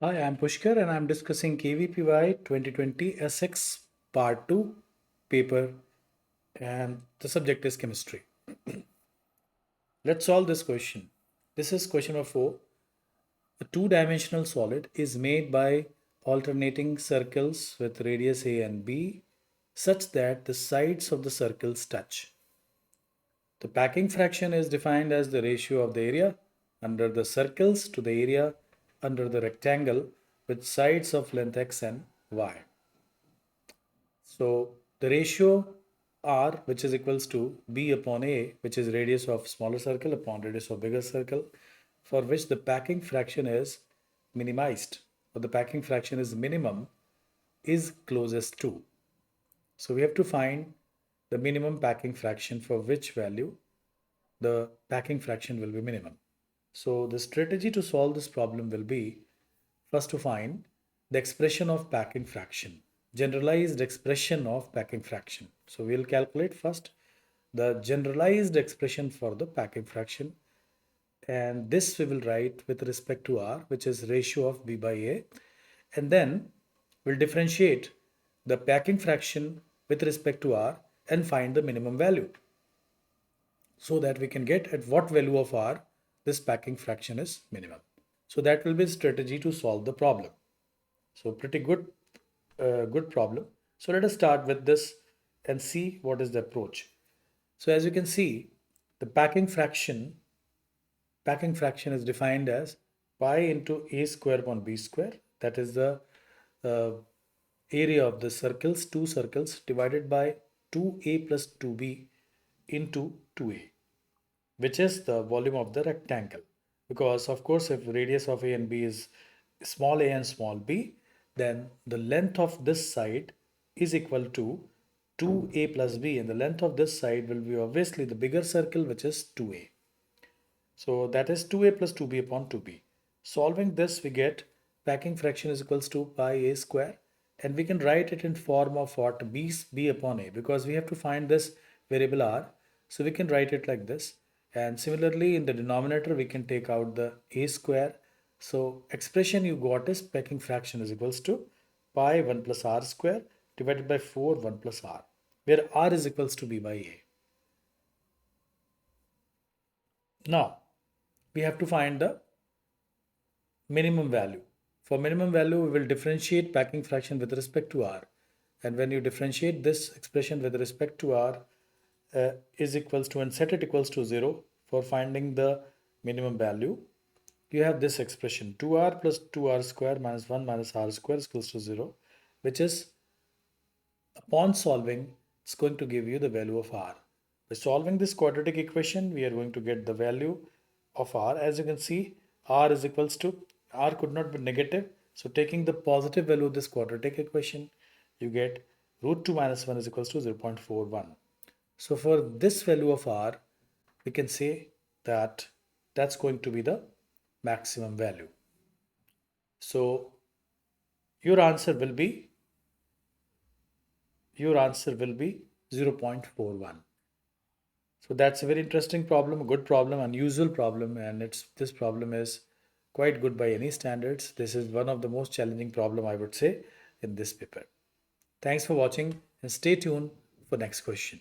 Hi, I'm Pushkar and I'm discussing KVPY 2020 SX Part 2 paper, and the subject is chemistry. Let's solve this question. This is question number 4. A two-dimensional solid is made by alternating circles with radius A and B such that the sides of the circles touch. The packing fraction is defined as the ratio of the area under the circles to the area under the rectangle with sides of length x and y. So the ratio r, which is equals to b upon a, which is radius of smaller circle upon radius of bigger circle, for which the packing fraction is minimized, or the packing fraction is minimum, is closest to. So we have to find the minimum packing fraction for which value the packing fraction will be minimum. So the strategy to solve this problem will be first to find the expression of packing fraction, generalized expression of packing fraction. So we'll calculate first the generalized expression for the packing fraction, and this we will write with respect to r, which is ratio of b by a, and then we'll differentiate the packing fraction with respect to r and find the minimum value so that we can get at what value of r this packing fraction is minimum. So that will be strategy to solve the problem. So pretty good problem. So let us start with this and see what is the approach. So as you can see, the packing fraction is defined as pi into a square upon b square. That is the uh, area of the circles, two circles, divided by 2a plus 2b into 2a, which is the volume of the rectangle. Because of course, if radius of a and b is small a and small b, then the length of this side is equal to 2a plus b, and the length of this side will be obviously the bigger circle, which is 2a. So that is 2a plus 2b upon 2b. Solving this, we get packing fraction is equals to pi a square, and we can write it in form of what? B upon a, because we have to find this variable r. So we can write it like this. And similarly, in the denominator, we can take out the a square. So expression you got is packing fraction is equals to pi 1 plus r square divided by 4 1 plus r, where r is equals to b by a. Now, we have to find the minimum value. For minimum value, we will differentiate packing fraction with respect to r. And when you differentiate this expression with respect to r is equals to, and set it equals to 0 for finding the minimum value, you have this expression 2r plus 2r square minus 1 minus r square is equals to 0, which is, upon solving, it's going to give you the value of r. By solving this quadratic equation, we are going to get the value of r. As you can see, r is equals to, r could not be negative. So taking the positive value of this quadratic equation, you get root 2 minus 1 is equals to 0.41. So for this value of r, we can say that that's going to be the maximum value. So your answer will be your answer will be 0.41. So that's a very interesting problem, a good problem, unusual problem, and this problem is quite good by any standards. This is one of the most challenging problem, I would say, in this paper. Thanks for watching and stay tuned for next question.